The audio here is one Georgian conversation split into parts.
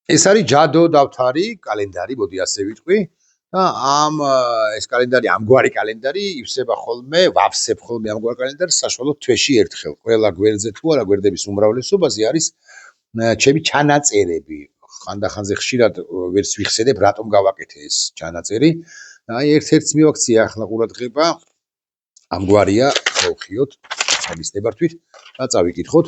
ეს არის ჯადო დავთარი, კალენდარი, მოდი ასე ვიტყვი. და ეს კალენდარი, ამგვარი კალენდარი ივსება ხოლმე, ვავსებ ხოლმე ამგვარ კალენდარს საშუალოდ თვეში ერთხელ. ყველა გვერდზე თუ არა გვერდების უმრავლესობაზე არის ჩემი ჩანაწერები. ხანდახანზე ხშირად ვერც ვიხსენებ, რატომ გავაკეთე ეს ჩანაწერი. აი ერთ-ერთს მივაქცია ახლა ყურადღება. ამგვარია, მოვხიოთ, ჩემის ნებართვით და წავიკითხოთ.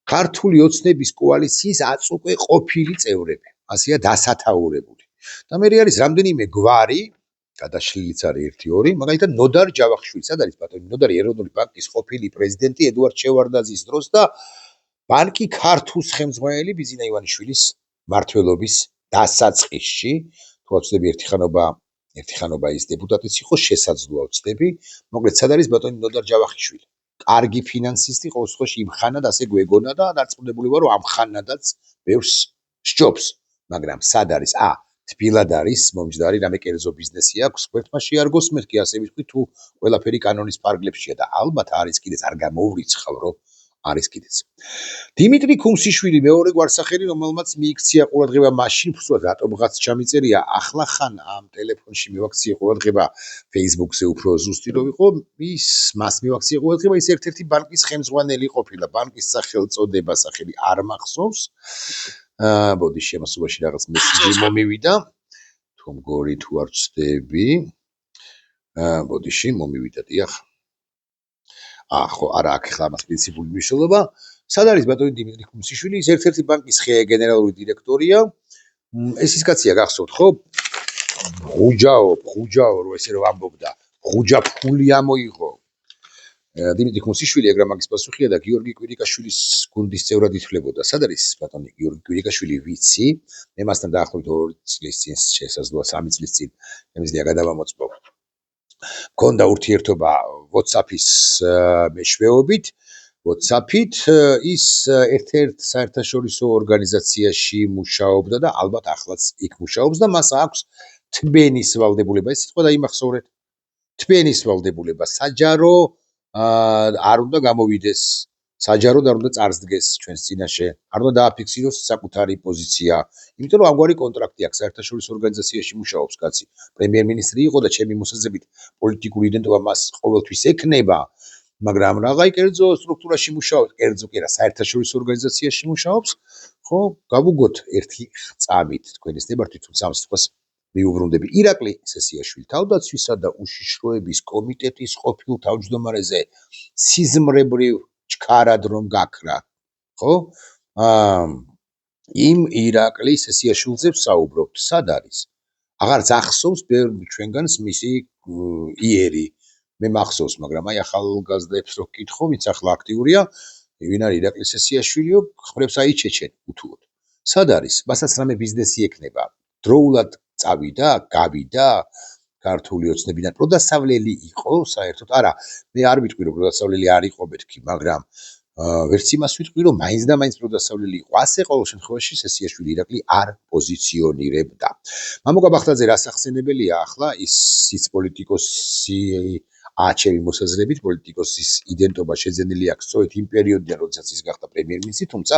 ქართული ოცნების კოალიციის აწუყე ყოფილი წევრები. ასეა დასათაურებული. და მე არის რამდენიმე გვარი, გადაშლილიც არის 1-2, მაგალითად ნოდარ ჯავახიშვილი, სად არის ბატონი? ნოდარი ეროვნული ბანკის ყოფილი პრეზიდენტი ედუარდ შევარდაძის დროს და ბანკი ქართულ ხელმძღვანელი ბიზინა ივანიშვილის მმართველობის დასაწყისში, თუ ვაცდები ერთი ხანობა ის დეპუტატიც იყო, შესაძლოა ვცდები. მოკლედ, სად არის ბატონი ნოდარ ჯავახიშვილი? კარგი ფინანსისტი, ყოველ შემთხვევაში იმ ხანად ასე გვეგონა და დარწმუნებული ვარ, რომ ამ ხანადაც ბევრს სჯობს. მაგრამ სად არის? თბილად არის, მომჯდარი, რამე კერძო ბიზნესი აქვს, გვერდმა შეარგოს, მეთქი ასე ვიტყვი, თუ ყველაფერი კანონის ფარგლებშია და ალბათ არის კიდეც, არ გამოვრიცხავ, რომ არის კიდეც. დიმიტრი ქუმსიშვილი მეორე გვარსახელი, რომელმაც მიიქცია ყურადღება მაშინ, ფსუად რატომღაც ჩამიწერია, ახლა ხან ამ ტელეფონში მივაქცია ყურადღება Facebook-ზე უფრო ზუსტი რო ვიყო, მას მივაქცია ყურადღება, ის ერთ-ერთი ბანკის ხელმძღვანელი ყოფილა, ბანკის სახელწოდება სახელი არ მახსოვს. ბოდი შემოსობაში რაღაც მესიჯი მომივიდა, თუ მგორი თუ არ ვცდები. ბოდიში მომივიდა, დიახ. ხო, არა აქ ხლა მას პრინციპული მნიშვნელობა. სად არის ბატონი დიმიტრი ქუმსიშვილი? ის ერთ-ერთი ბანკის გენერალური დირექტორია. ეს ის კაცია, გახსოვთ, ხო? ხუჯაო, რო ესე რომ ამბობდა, ხუჯა ფული ამოიღო. დიმიტრი ქუმსიშვილი ეგრამაგის პასუხია და გიორგი კვირიკაშვილის გუნდის წევრად ითვლებოდა. სად არის ბატონი გიორგი კვირიკაშვილი? ვიცი. მე მასთან დაახლოებით 2 წლის წინ, შესაძლოა 3 წლის წინ, შემიძლია გადავამოწმო. მქონდა ურთიერთობა WhatsApp-ის მეშვეობით. WhatsApp-ით ის ერთ-ერთ საერთაშორისო ორგანიზაციაში მუშაობდა და ალბათ ახლაც იქ მუშაობს და მას აქვს თბენის ვალდებულება. ეს სიტყვა დაიმახსოვრეთ. თბენის ვალდებულება. საჯარო არ უნდა გამოვიდეს, საჯაროდ არ უნდა წარსდგეს ჩვენს წინაშე, არ უნდა დააფიქსიროს საკუთარი პოზიცია, იმიტომ რომ ამგვარი კონტრაქტი აქვს, საერთაშორისო ორგანიზაციაში მუშაობს კაცი. პრემიერ-მინისტრი იყო და ჩემი მოსაზრებით პოლიტიკური იდენტობა მას ყოველთვის ექნება, მაგრამ რაღაცა კერძო სტრუქტურაში მუშაობს, კერძო კი არა, საერთაშორისო ორგანიზაციაში მუშაობს, ხო, გავუგოთ ერთი წამით თქვენის ნებართვით, თუმცა ამ სიტყვას მიუბრუნდები. ირაკლი სესიაშვილი თავდაცვისა და უშიშროების კომიტეტის ყოფილ თავმჯდომარეზე სიზმრებრივ ჩქარად რომ გაქრა, ხო? იმ ირაკლი სესიაშვილზე ვსაუბრობთ, სად არის? აღარც ახსოვს ბევრი ჩვენგანს მისი იერი. მე მახსოვს, მაგრამ აი ახალგაზრდებს რო ვკითხო, ვინც ახლა აქტიურია, ვინ არის ირაკლი სესიაშვილიო, ხმრებს აიჩეჩენ უთუოდ. სად არის? მასაც რამე ბიზნესი ექნება. დროულად გავიდა ქართული ოცნებიდან პროდასავლელი იყო საერთოდ. არა, მე არ ვიტყვი რომ პროდასავლელი არ იყო მეთქი, მაგრამ ვერც იმას ვიტყვი რომ მაინც და მაინც პროდასავლელი იყო. ასე ყოველ შემთხვევაში სესიაშვილი ირაკლი არ პოზიციონირებდა. მამუკა ბახტაძე რას ახსენებელია ახლა ის პოლიტიკოსი ჩემი მოსაზრებით პოლიტიკოსის იდენტობა შეძენილი აქვს სწორედ იმ პერიოდიდან, როდესაც ის გახდა პრემიერ-მინისტრი, თუმცა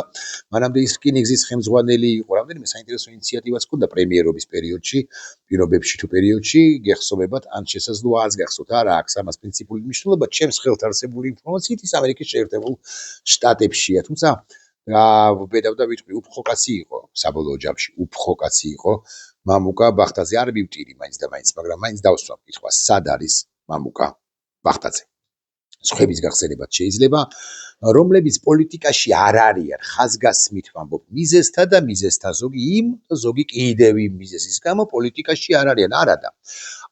მანამდე ის რკინიგზის ხელმძღვანელი იყო. რამდენიმე საინტერესო ინიციატივაც ჰქონდა პრემიერობის პერიოდში, პირობებში თუ პერიოდში, გეხსოვებათ, ან შესაძლოა არც გახსოვთ, არა აქვს ამას პრინციპული მნიშვნელობა, ჩემს ხელთ არსებული ინფორმაციით ის ამერიკის შეერთებულ შტატებშია, თუმცა ვბედავ და ვიტყვი, უფრო კაცი იყო, საბოლოო ჯამში უფრო კაცი იყო მამუკა ბახტაძე. არ მივტირი მაინც და მაინც, მაგრამ მაინც დავსვამ კითხვას, სად არის მამუკა ბახტაძე? სხვების გახსენებაც შეიძლება, რომლებიც პოლიტიკაში არ არიან, ხაზგასმით ვამბობ, მიზეზთა და მიზეზთა, ზოგი იმ და ზოგი კიდევ იმ მიზეზის გამო პოლიტიკაში არ არიან.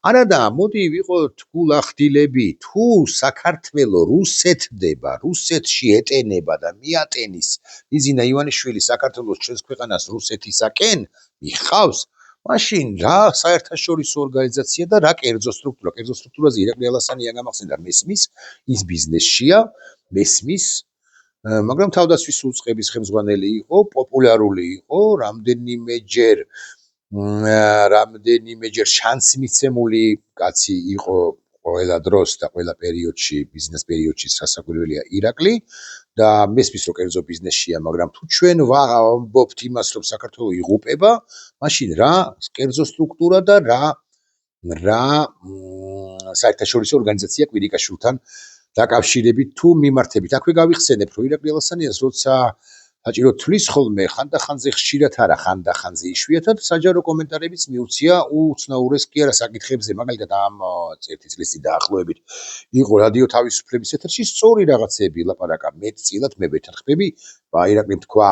არადა, მოდი ვიყოთ გულახდილები, თუ საქართველო რუსეთდება, რუსეთში ეტენება და მიატენის ბიზინა ივანიშვილი საქართველოს ჩვენს ქვეყანას რუსეთისაკენ მიხავს, მაშინ რა საერთაშორისო ორგანიზაცია და რა კერძო სტრუქტურა. კერძო სტრუქტურაზე ირაკლი ალასანია გამახსენდა, მესმის, ის ბიზნესშია, მესმის, მაგრამ თავდაცვის უწყების ხელმძღვანელი იყო, პოპულარული იყო, რამდენიმეჯერ შანსმიცემული კაცი იყო ყველა დროს და ყველა პერიოდში, ბიზნეს პერიოდში სასაკვირველია ირაკლი და მესმის რომ კერძო ბიზნესია, მაგრამ თუ ჩვენ ვამბობთ იმას, რომ საქართველოს იღუპება, მაშინ რა კერძო სტრუქტურა და რა საერთაშორისო ორგანიზაცია კვირიკაშვილთან დაკავშირებით თუ მიმართებით. აქვე გავიხსენებ, რომ ირაკლი ალასანიას როცა საჭირო თვლის ხოლმე ხანდახანზე ხშირად არა, ხანდახანზე იშვიათად საჯარო კომენტარებიც მიუწია უცნაურეს კი არა საკითხებზე, მაგალითად ამ ერთი წლის წინ დაახლოებით იყო რადიო თავისუფლების ეთერში სწორი რაღაცები ლაპარაკა, მეტწილად მე ვეთანხმები, ირაკლიმ თქვა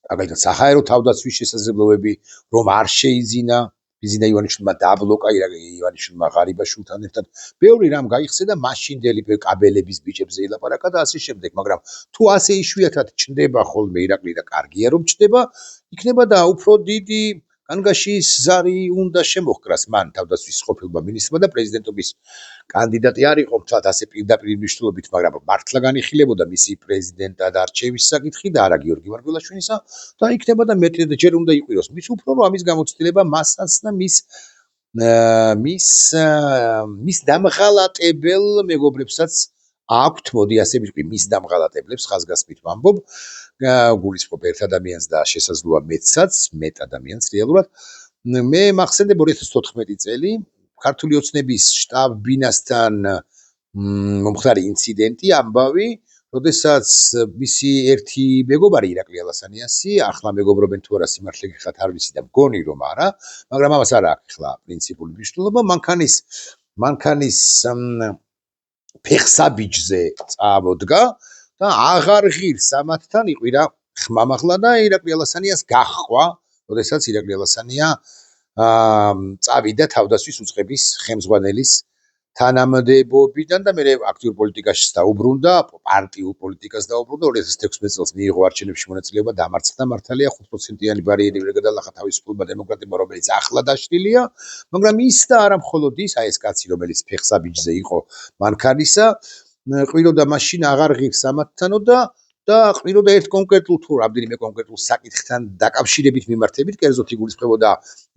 მაგალითად საჰაერო თავდაცვის შესაძლებლობები, რომ არ შეიძინა ბიზინა ივანიშვილმა დააბლოკა ივანიშვილმა ღარიბაშვილთან ერთად ბევრი რამ გაიხსნა და მაშინდელი კაბელების ბიჭებზე ელაპარაკა და ასე შემდეგ, მაგრამ თუ ასე იშვიათად ჩნდება ხოლმე ირაკლი და კარგია რომ ჩნდება, იქნება და უფრო დიდი კანგაშის ზარი უნდა შემოჰკრას მან თავდაცვის ყოფილმა მინისტრმა და პრეზიდენტობის კანდიდატი არ იყო მთლად ასე პირდაპირ მნიშვნელობით, მაგრამ მართლა განიხილებოდა მისი პრეზიდენტად არჩევის საკითხი და არა გიორგი მარგველაშვილისა და იქნება და მეტად ჯერ უნდა იყვიროს. მის უფრო რომ ამის გამოცდილება მასაც და მის დამღალატებელ მეგობრებსაც აქვთ, მოდი ასე ვიტყვი, მის დამღალატებლებს ხაზგასმით ვამბობ, გულისხმობ ერთ ადამიანს და შესაძლოა მეტ ადამიანს რეალურად. მე მახსენდება 2014 წელი ქართული ოცნების შტაბ-ბინასთან მომხდარი ინციდენტი, ამბავი, როდესაც მისი ერთი მეგობარი ირაკლი ალასანიასი, ახლა მეგობრობენ თუ არა სიმართლე გიხათ არ ვიცი და მგონი რომ არა, მაგრამ ამას არ აქვს ახლა პრინციპული მნიშვნელობა, მანქანის ფეხსაბიჯზე წამოდგა და აღარ ღირს ამათთან იყვირა ხმამაღლა და ირაკლი ალასანიას გაჰყვა, როდესაც ირაკლი ალასანია წავიდა თავდაცვის უწყების ხელმძღვანელის თანამდებობიდან და მე აქტიურ პოლიტიკაში დაუბრუნდა, პარტიულ პოლიტიკას დაუბრუნდა, 2016 წელს მიიღო არჩევნებში მონაწილეობა, დამარცხდა მართალია 5%-იანი ბარიერი ვერ გადალახა თავისუფლება დემოკრატებმა, რომელიც ახლა დაშლილია, მაგრამ ის და არა მხოლოდ ის, აი ეს კაცი, რომელიც ფეხსაბიჯზე იყო მანქანისა, ყვიროდა მაშინ აღარ ღირს ამათთანო და ყვიროდა ერთ კონკრეტულ თუ რამდენიმე კონკრეტულ საკითხთან დაკავშირებით მიმართებით, კერძოდ იგულისხმებოდა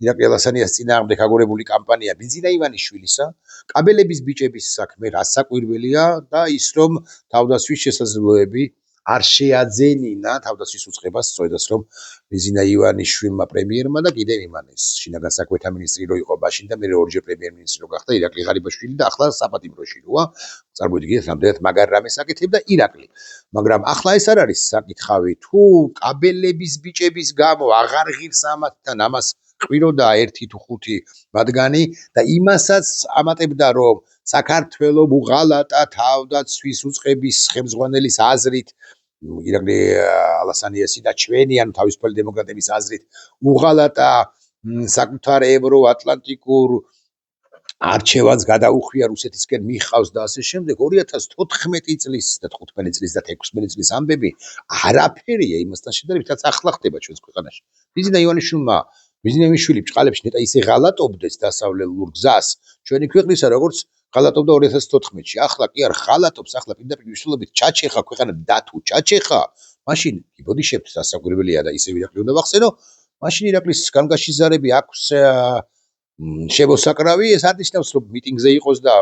ირაკლი ალასანიას წინააღმდეგ აგორებული კამპანია ბიზინა ივანიშვილისა, კაბელების ბიჭების საქმე რასაკვირველია და ის რომ თავდაცვის შესაძლებლობები არ შეაძენინა თავდაცვის უწყებას, სწორედაც რომ ბიზინა ივანიშვილმა პრემიერმა და კიდევ იმანეს შინაგან საქმეთა მინისტრი რო იყო მაშინ და მე ორჯერ პრემიერ-მინისტრი რო გახდა ირაკლი ღარიბაშვილი და ახლა საპატიმროში როა, წარმოიდგინეთ რამდენად მაგარ რამეს აკეთებდა ირაკლი. მაგრამ ახლა ეს არ არის საკითხავი, თუ კაბელების ბიჭების გამო აღარ ღირს ამათთან, ამას ყვიროდა 1 თუ 5 მათგანი და იმასაც ამატებდა, რომ საქართველო უღალატა თავდაცვის უწყების ხელმძღვანელის აზრით, ირაკლი ალასანიასი და ჩვენი ან თავისუფალი დემოკრატების აზრით უღალატა საკუთარ ევროატლანტიკურ არჩევანს გადაუხვია რუსეთისკენ მიხავს და ასე შემდეგ 2014 წლის და 15 წლის და 16 წლის ამბები არაფერია იმასთან შედარებით, რაც ახლა ხდება ჩვენს ქვეყანაში. ბიზინა ივანიშვილი ბჭყალებში ნეტა ისე ღალატობდეს დასავლელურ გზას ჩვენი ქვეყნისა, როგორც ღალატობდა 2014-ში. ახლა კი არ ღალატობს, ახლა პირდაპირ მნიშვნელობით ჩაჩეხა ქვეყანა და თუ ჩაჩეხა, მაშინ კი ბოდიშებთ დასაკვირველია და ისე ირაკლი უნდა ვახსენო, მაშინ ირაკლის განგაშიზარები აქვს შემოსაკრავი, ეს არ ნიშნავს, რომ მიტინგზე იყოს და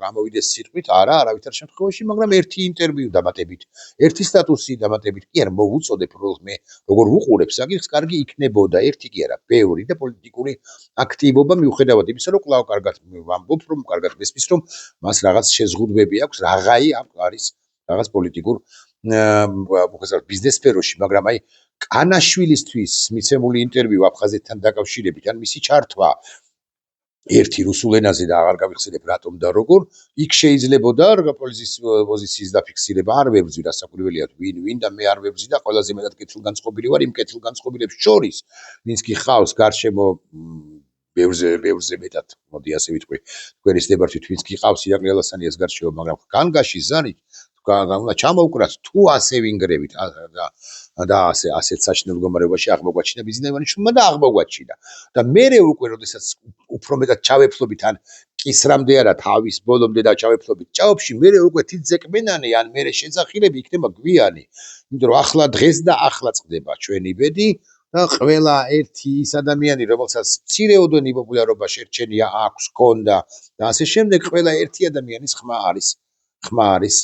გამოვიდეს სიტყვით, არა, არავითარ შემთხვევაში, მაგრამ ერთი ინტერვიუ დამატებით, ერთი სტატუსი დამატებით, კი არ მოვუწოდებ, რომ მე როგორ ვუყურებ საკითხს, კარგი იქნებოდა, ერთი კი არა, ბევრი და პოლიტიკური აქტივობა მიუხედავად იმისა, რომ კვლავ კარგად ვამბობ, რომ კარგად მესმის, რომ მას რაღაც შეზღუდვები აქვს, რაღაცაი არის რაღაც პოლიტიკურ ბიზნეს სფეროში, მაგრამ აი კანაშვილისთვის მიცემული ინტერვიუ აფხაზეთთან დაკავშირებით, ან მისი ჩართვა ერთი რუსულ ენაზე და აღარ გავიხსენებ რატომ და როგორ, იქ შეიძლებოდა პოზიციის დაფიქსირება, არ ვებრძვი რასაკვირველია ვინ და მე არ ვებრძვი და ყველაზე მეტად კეთილგანწყობილი ვარ იმ კეთილგანწყობილებს შორის, ვინც კი ხავს გარშემო ბევრზე მეტად, მოდი ასე ვიტყვი, თქვენის ნებართვით ვინც კი ყავს ირაკლი ალასანიას გარშემო, მაგრამ განგაში ზარით უნდა ჩამოუკრათ თუ ასე ვინგრებით და ასეთ საშინელ მდგომარეობაში აღმოგვაჩინა ბიზინა ივანიშვილმა და აღმოგვაჩინა და მერე უკვე როდესაც უფრო მეტად ჩავეფლობით ან კისრამდე არა თავის ბოლომდე და ჩავეფლობით ჭაობში მერე უკვე თითზეკმენანი ან მერე შეძახილები იქნება გვიანი, იმიტომ რომ ახლა დღეს და ახლა წყდება ჩვენი ბედი და ყველა ერთი ის ადამიანი, რომელსაც მცირეოდენი პოპულარობა შერჩენია აქვს, ჰქონდა და ასე შემდეგ, ყველა ერთი ადამიანის ხმა არის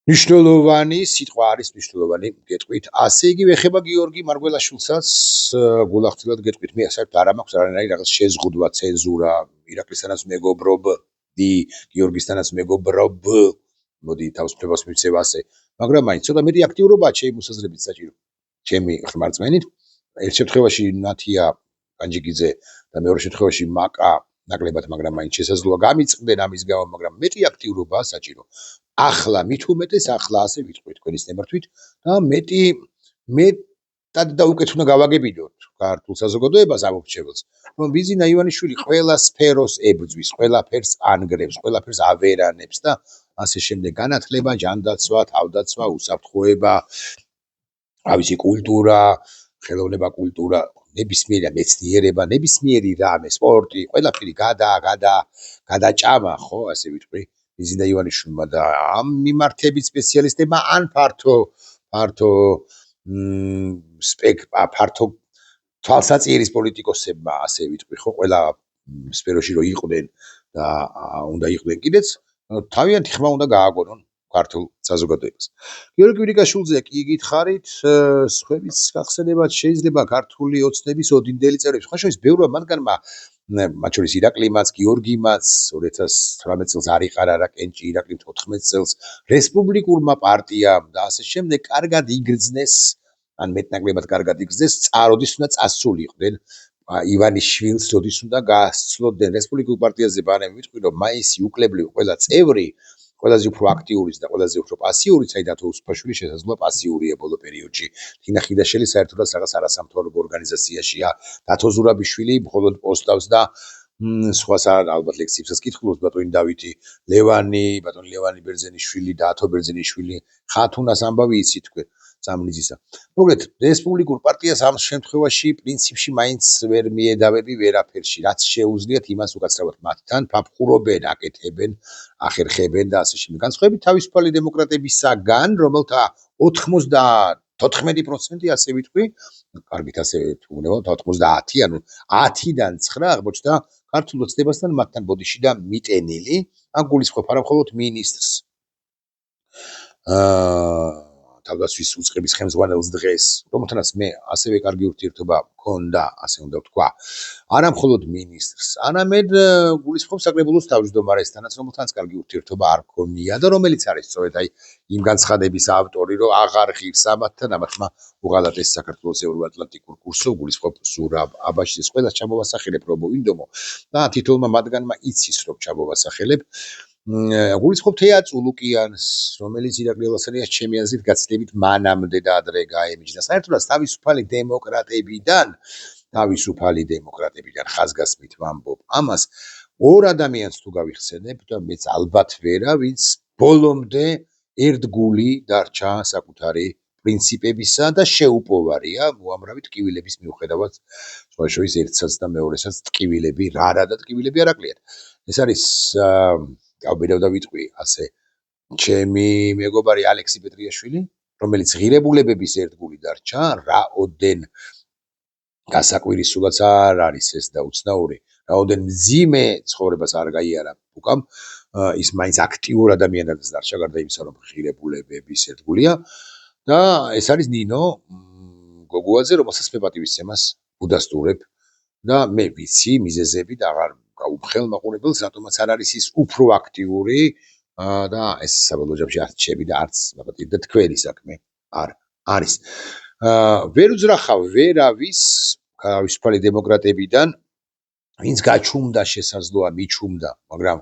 მნიშვნელოვანი სიტყვა არის მნიშვნელოვანი გეტყვით. ასე იგივე ეხება გიორგი მარგველაშვილსაც გულახდილად გეტყვით. მე საერთოდ არ მაქვს არანაირი რაღაც შეზღუდვა, ცენზურა, ირაკლისთანაც მეგობრობდი, გიორგისთანაც მეგობრობ, მოდი თავისუფლებას მივცევ ასე. მაგრამ მაინც ცოტა მეტი აქტიურობაა ჩემი მოსაზრებით საჭირო. ჩემი ხმარწმენით, ერთ შემთხვევაში ნათია კანჯიკიძე და მეორე შემთხვევაში მაკა ნაკლებად, მაგრამ მაინც შესაძლოა გამიწყდნენ ამის გამო, მაგრამ მეტი აქტიურობაა საჭირო. ახლა მით უმეტეს ახლა ასე ვიტყვით თქვენის ნებართვით და მეტად და უკეთ უნდა გავაგებინოთ ქართულ საზოგადოებას ამორჩეველს, რომ ბიზინა ივანიშვილი ყველა სფეროს ებრძვის, ყველაფერს ანგრევს, ყველაფერს ავერანებს და ასე შემდეგ. განათლება, ჯანდაცვა, თავდაცვა, უსაფრთხოება, ავისი კულტურა, ხელოვნება, კულტურა, ნებისმიერი მეცნიერება, ნებისმიერი რამე, სპორტი, ყველაფერი გადაჭამა, ხო, ასე ვიტყვი. ბიზინა ივანიშვილმა და ამ მიმართებით სპეციალისტებმა ან ფართო თვალსაწირის პოლიტიკოსებმა, ასე ვიტყვი, ხო, ყველა სფეროში რო იყვნენ და უნდა იყვნენ კიდეც, თავიანთი ხმა უნდა გააგონონ ქართულ საზოგადოებას. გიორგი კვირიკაშვილზე კი გითხარით, სხვების გახსენებაც შეიძლება ქართული ოცნების ოდინდელი წევრები, სხვა შორის ბევრმა მათგანმა, მათ შორის ირაკლიმაც, გიორგიმაც 2018 წელს არ იყარა რა კენჭი, ირაკლიმ 14 წელს რესპუბლიკურმა პარტიამ და ასე შემდეგ კარგად იგრძნეს, ან მეტნაკლებად კარგად იგრძნეს, წაროდის უნდა წასულიყვნენ ივანიშვილს, როდის უნდა გასცლოდნენ რესპუბლიკურ პარტიაზე ბანემ ვიტყვი, რომ მაისი უკლებლივ ყველა წევრი, ყველაზე უფრო აქტიურიც და ყველაზე უფრო პასიურიც, აი დათო უსუფაშვილი შესაძლოა პასიურია ბოლო პერიოდში. თინა ხიდაშელი საერთოდაც რაღაც არასამთავრობო ორგანიზაციაშია, დათო ზურაბიშვილი მხოლოდ პოსტავს და სხვას ალბათ ლექციებსაც კითხულობს ბატონი დავითი, ბატონი ლევანი ბერძენიშვილი, დათო ბერძენიშვილი, ხათუნას ამბავი იცით თქვენ სამნიძისა. მოკლედ, რესპუბლიკურ პარტიას ამ შემთხვევაში პრინციპში მაინც ვერ მიედავები ვერაფერში, რაც შეუძლიათ იმას უკაცრავად მათთან ფაფხურობენ, აკეთებენ, ახერხებენ და ასე შემდეგ. განსხვავებით თავისუფალი დემოკრატებისაგან, რომელთა 94% ასე ვიტყვი, კარგით ასე ვთქვი, 90, ანუ 10-დან 9 აღმოჩნდა ქართულ ოცნებასთან მათთან ბოდიში და მიტენილი, ან გულისხმობ არა მხოლოდ მინისტრს. თავდაცვის უწყების ხელმძღვანელს დღეს, რომელთანაც მე ასევე კარგი ურთიერთობა მქონდა, ასე უნდა ვთქვა, არა მხოლოდ მინისტრს, არამედ გულისხმობ საკრებულოს თავმჯდომარესთანაც, რომელთანაც კარგი ურთიერთობა არ მქონია და რომელიც არის სწორედ აი იმ განცხადების ავტორი, რომ აღარ ღირს ამათთან, ამათმა უღალატეს საქართველოს ევროატლანტიკურ კურსზე, გულისხმობ ზურაბ აბაშიძეს, ყველას ჩამოვასახელებ, რომ მოვინდომო და თითოეულმა მათგანმა იცის, რომ ჩამოვასახელებ. გულისხმობ თეა წულუკიანს, რომელიც ირაკლი ელასანიას ჩემი აზრით გაცილებით მანამდე და ადრე გაემიჯნა. საერთოდაც თავისუფალი დემოკრატებიდან ხაზგასმით ვამბობ ამას, ორ ადამიანს თუ გავიხსენებ და მეც ალბათ ვერა, ვინც ბოლომდე ერთგული დარჩა საკუთარი პრინციპებისა და შეუპოვარია უამრავი ტკივილების მიუხედავად, სხვა შორის ერთსაც და მეორესაც ტკივილები რარა და ტკივილები არ აკლიათ. ეს არის გავბედავ და ვიტყვი ასე ჩემი მეგობარი ალექსი პეტრიაშვილი, რომელიც ღირებულებების ერთგული დარჩა, რაოდენ გასაკვირისულაც არ არის ეს და უცნაური, რაოდენ მძიმე ცხოვრებას არ გაიარა უკამ, ის მაინც აქტიურ ადამიანად დარჩა, გარდა იმისა, რომ ღირებულებების ერთგულია და ეს არის ნინო გოგუაძე, რომელსაც მე პატივისცემას უდასტურებ და მე ვიცი მიზეზები და აღარ გაუხელმაყურებელს, რატომაც არ არის ის უფრო აქტიური და ეს საბოლოო ჯამში არც ჩემი და არც და თქვენი საქმე არ არის. ვერ უძრახავ ვერავის თავისუფალი დემოკრატებიდან, ვინც გაჩუმდა შესაძლოა მიჩუმდა, მაგრამ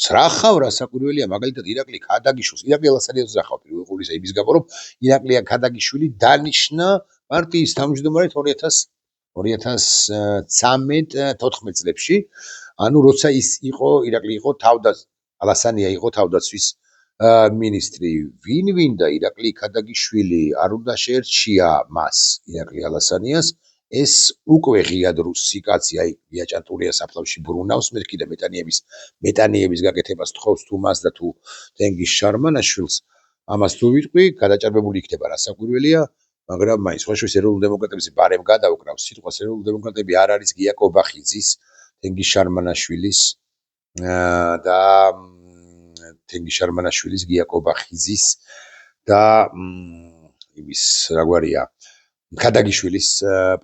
ცრახავ რასაკვირველია, მაგალითად ირაკლი ქადაგიშვილს, ირაკლი ელასანიას ვძრახავ პირველ ყოვლისა იმის გამო, რომ ირაკლი ქადაგიშვილი დანიშნა პარტიის თავმჯდომარედ 2013-14 წლებში, ანუ როცა ის იყო, ირაკლი იყო ალასანია იყო თავდაცვის მინისტრი. ვინ და ირაკლი ქადაგიშვილი არ უნდა შეერჩია მას, ირაკლი ალასანიას, ეს უკვე ღიად რუსი კაცი, აი იაჭანტურია საფლავში ბრუნავს, მე კიდე მეტანიების გაკეთებას თხოვს თუ მას და თუ თენგიზ შარმანაშვილს, ამას თუ ვიტყვი, გადაჭარბებული იქნება რასაკვირველია, მაგრამ მაინც სხვა შორის ეროვნულ დემოკრატებს ბარემ გადაუკრავს სიტყვას ეროვნული დემოკრატები არ არის გია კობახიძის, თენგიზ შარმანაშვილის და თენგიზ შარმანაშვილის, გია კობახიძის და იმის რა გვარია ქადაგიშვილის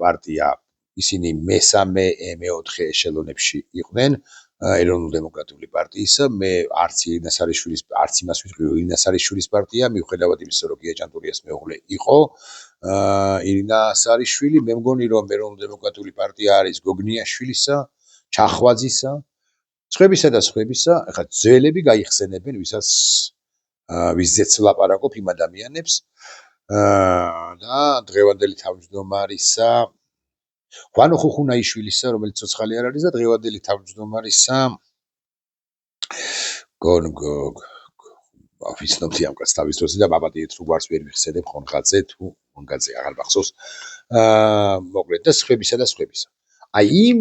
პარტია ისინი მესამე მეოთხე ეშელონებში იყვნენ ეროვნულ დემოკრატიული პარტიისა მე არც ირინა სარიშვილის არც იმას ვიტყვი ირინა სარიშვილის პარტია მიუხედავად იმისა რომ გია ჭანტურიას მეუღლე იყო ირინა სარიშვილი მე მგონი რომ ეროვნულ დემოკრატიული პარტია არის გოგნიაშვილისა ჩახვაძისა სხვებისა ეხლა ძველები გაიხსენებენ ვისაც ლაპარაკობ იმ ადამიანებს და დღევანდელი თავმჯდომარისა ღვანო ხუხუნაიშვილისა რომელიც ცოცხალი არ არის და დღევანდელი თავმჯდომარისა ვიცნობთ ამ კაცს თავის დროზე და მაპატიეთ რო გვარს ვერ მიხსენებ ხონღაძე თუ ხონღაძე აღარ მახსოვს მოკლედ და სხვებისა აი იმ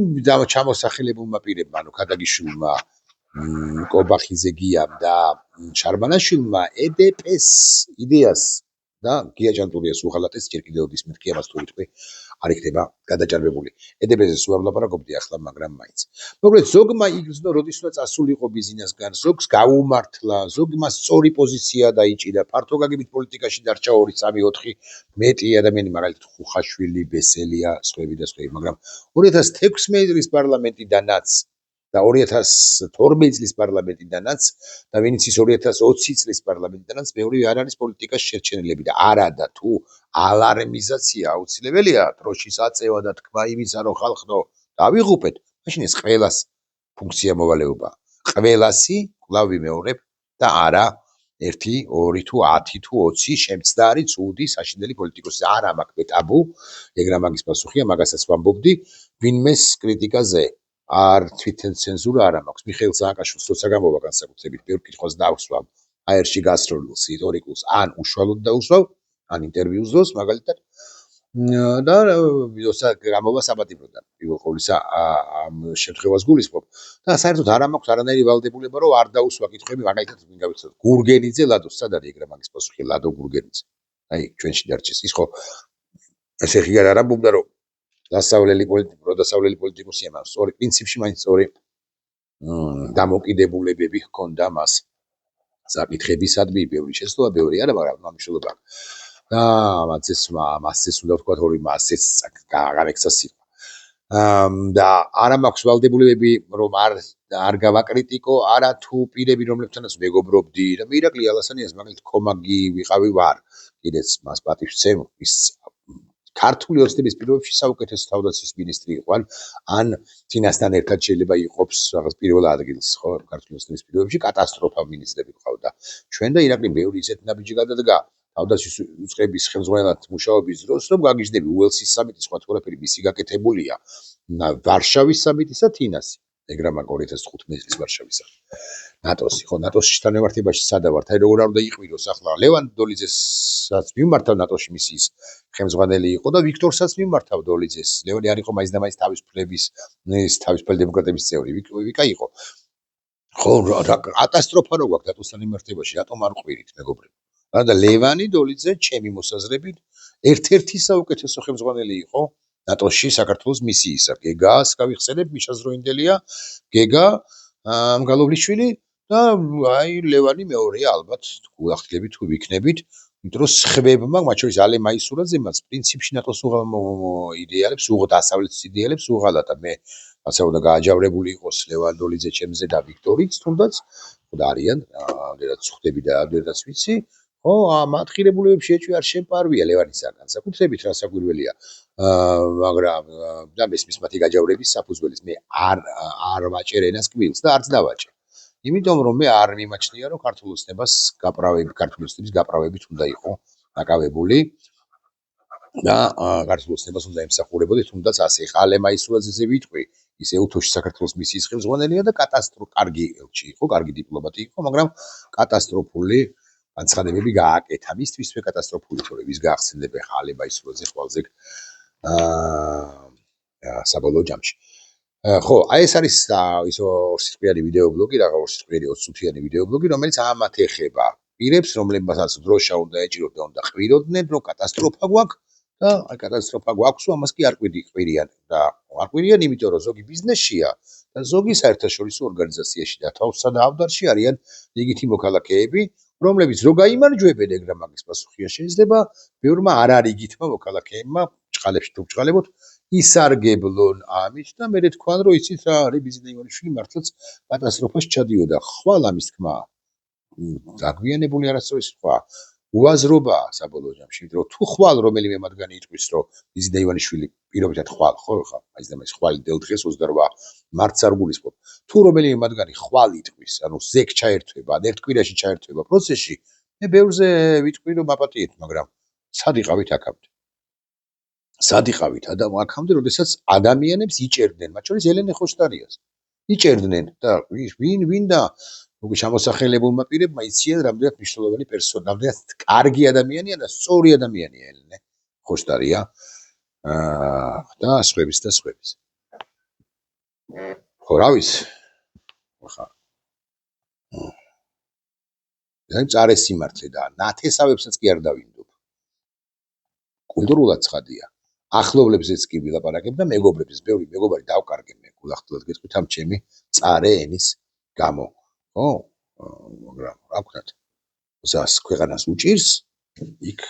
ჩამოსახელებულმა პირებმა ანუ ქადაგიშვილმა კობახიძე გიამ და შარბანაშვილმა ედპს იდეას და გია ჭანტურიას უღალატეს ჯერ კიდევ ის მეთქი ამას თუ ვიტყვი არ იქნება გადაჭარბებული ედპზე სულ არ ვლაპარაკობდი ახლა მაგრამ მაინც მოკლედ ზოგმა იგრძნო როდის უნდა წასულიყო ბიზნესგან ზოგს გაუმართლა ზოგმა სწორი პოზიცია დაიჭირა ფართო გაგებით პოლიტიკაში დარჩა 2-3-4 მეტი ადამიანი მაგალითად ხუხაშვილი ბესელია სხვები მაგრამ 2016 წლის პარლამენტიდანაც და 2012 წლის პარლამენტიდანაც და ვინც ის 2020 წლის პარლამენტიდანაც ბევრი არ არის პოლიტიკაში შერჩენილები და არა და თუ ალარმიზაცია აუცილებელია დროშის აწევა და თქვა იმისა რომ ხალხო დავიღუპეთ მაშინ ეს ყველას ფუნქცია მოვალეობა ყველასი კვლავ ვიმეორებ და არა 1 2 თუ 10 თუ 20 შემცდარი ცუდი საშინელი პოლიტიკოსი არა მაქვს მეტაბუ ეგ რა მაგის პასუხია მაგასაც ვამბობდი ვინმეს კრიტიკაზე არ თვითონ ცენზურა არ მაქვს მიხეილ სააკაშვილს როცა გამოვა განსაკუთრებით ბევრ კითხვას დავსვამ აერში გასტროლს ისტორიკულს ან უშუალოდ დაუსვავ ან ინტერვიუს დროს მაგალითად და როცა გამოვა საბატიმროდან პირველ ყოვლისა ამ შემთხვევას გულისხმობ და საერთოდ არ მაქვს არანაირი ვალდებულება რომ არ დაუსვა კითხვები მაგალითად ვინ გავიცნობ გურგენიძე ლადოს სად არის ეგ რა მაგის პასუხი ლადო გურგენიძე აი ჩვენში დარჩეს ის ხო ესე ღიარ არ ამბობდა რომ დასავლელი პოლიტიკოსია მაგრამ სწორი პრინციპში მაინც სწორი დამოკიდებულებები ჰქონდა მას საკითხებისადმი ბევრი შეცდომა ბევრი არა მაგრამ მნიშვნელობა და მასეც უნდა ვთქვა ორი მასეც გამექცა სიტყვა და არა მაქვს ვალდებულებები რომ არ გავაკრიტიკო არა თუ პირები რომლებთანაც მეგობრობდი და მირაკლი ალასანიას მაგალითად კომაგი ვიყავი ვარ კიდეც მას პატივს ვცემ ის ქართული ოცნების პირობებში საუკეთესო თავდაცვის მინისტრი იყო ან თინასთან ერთად შეიძლება იყოფს რაღაც პირველ ადგილს ხო ქართული ოცნების პირობებში კატასტროფა მინისტრები ყავდა ჩვენ და ირაკლი ბევრი ისეთ ნაბიჯი გადადგა თავდაცვის უწყების ხელმძღვანელად მუშაობის დროს რომ გაგიჟდები უელსის სამიტის სხვა ყველაფერი მისი გაკეთებულია ვარშავის სამიტისა თინასი ეგ რა მაგ 2015 წლის ვარშავის ნატოსი ხო ნატოს შთანმიმართებაში სადა ვართ აი როგორ არ უნდა იყვიროს ახლა ლევან დოლიძესაც მიმართავ ნატოში მისის ხელმძღვანელი იყო და ვიქტორსაც მიმართავ დოლიძეს ლევანი არ იყო მაინც და მაინც თავისუფალი დემოკრატების წევრი ვიკა იყო ხო რა კატასტროფა რო გვაქვს ნატოსთან მიმართებაში რატომ არ ყვირით მეგობრებო და ლევანი დოლიძე ჩემი მოსაზრებით ერთ-ერთი საუკეთესო ხელმძღვანელი იყო ნატოში საქართველოს მისიისა გეგას გავიხსენებ მიშა ზროინდელია გეგა მგალობლიშვილი და აი ლევანი მეორეა ალბათ გულახდილებით თუ ვიქნებით იმიტომ რომ სხვებმა მათ შორის ალე მაისურაძემაც პრინციპში ნატოს იდეალებს დასავლეთის იდეალებს უღალატა მე ასე უნდა გააჯავრებული იყოს ლევან დოლიძე ჩემზე და ვიქტორიც თუნდაც და არიან ამდენად ხვდები და ამდენად ვიცი ხო მათ ღირებულებებში ეჭვი არ შემპარვია ლევანისაგან საკუთრებით რა საგვირველია მაგრამ და მისმის მათი გაჯავრების საფუძველის მე არ ვაჭერ ენას კბილს და არც დავაჭერ იმიტომ რომ მე არ მიმაჩნია რომ ქართულ ოცნებას ქართული ოცნების გაправებით უნდა იყო დაკავებული და ქართულ ოცნებას უნდა ემსახურებოდი თუნდაც ასე ხალე მაისურაძეზე ვიტყვი ის ეუთოში საქართველოს მისიის ხელმძღვანელია და კარგი ელჩი იყო კარგი დიპლომატი იყო მაგრამ კატასტროფული განცხადებები გააკეთა მისთვისვე კატასტროფული თორე ვის გაახსენებენ ხალე მაისურაძე ხვალზე საბოლოო ჯამში ხო აი ეს არის ის 2 სიტყვიანი ვიდეობლოგი რა 2 სიტყვიანი 20 წუთიანი ვიდეობლოგი რომელიც ამათ ეხება პირებს რომლებსაც დროშა უნდა ეჭიროთ და უნდა ყვიროდნენ რომ კატასტროფა გვაქვს და აი კატასტროფა გვაქვს ამას კი არ ყვირიან და არ ყვირიან იმიტომ რომ ზოგი ბიზნესშია ზოგი საერთაშორისო ორგანიზაციაში და თავსა და ავდარში არიან იგითი მოქალაქეები, რომლებიც რო გაიმარჯვებენ ეგრა მაგის პასუხია შეიძლება ბევრმა არ არის იგითმა მოქალაქეებმა ჭყალებში თუ ჭყალებოთ ისარგებლონ ამით და მე თქვან რომ იცით რა არის ბიზნეს ივანიშვილი მართლაც კატასტროფაში ჩადიოდა ხვალ ამის თქმა დაგვიანებული არასდროს სხვა უაზრობა საბოლოო ჯამში რომ თუ ხვალ რომელიმე მათგანი იტყვის რომ ბიზნეს ივანიშვილი პირობითად ხვალ ხო ხა აი და მე ხვალ დღეს 28 მარტს არ გულისხმობ თუ რომელიმე მათგანი ხვალ იტყვის ანუ ზეგ ჩაერთვება ან ერთ კვირაში ჩაერთვება პროცესში მე ბევრზე ვიტყვი რომ აპატიეთ მაგრამ სად იყავით აქამდე სად იყავით აქამდე როდესაც ადამიანებს იჭერდნენ მათ შორის ელენე ხოშტარიას იჭერდნენ და ვინ და უკვე შემოსახელებულმა პირებმა იციან რამდენად მნიშვნელოვანი პერსონა რამდენად კარგი ადამიანია და სწორი ადამიანია ელენე ხოშტარია და სხვების ხო რა ვიცი ხა ძალიან წარე სიმართლე და ნათესავებსაც კი არ დავინდობ კულტურულად ცხადია ახლობლებზეც კი ვილაპარაკებ და მეგობრებს ბევრი მეგობარი დავკარგე მე გულახდილად გეტყვით ამ ჩემი წარე ენის გამო ხო მაგრამ რა ვქნათ ზას ქვეყანას უჭირს იქ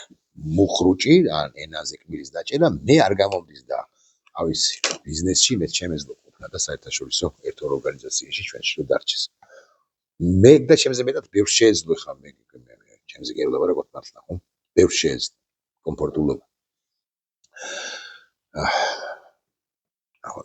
მუხრუჭი ან ენაზე კბილის დაჭერა მე არ გამომდის და ავის ბიზნესში მე ჩემეძლო ყოფნა და საერთაშორისო ერთ ორ ორგანიზაციაში ჩვენში რო დარჩეს მე და ჩემზე მეტად ბევრ შეეძლო ხა მე ჩემზე კი არ ვლაპარაკობ მართლა ხო ბევრ შეეძლო კომფორტულობა ახლა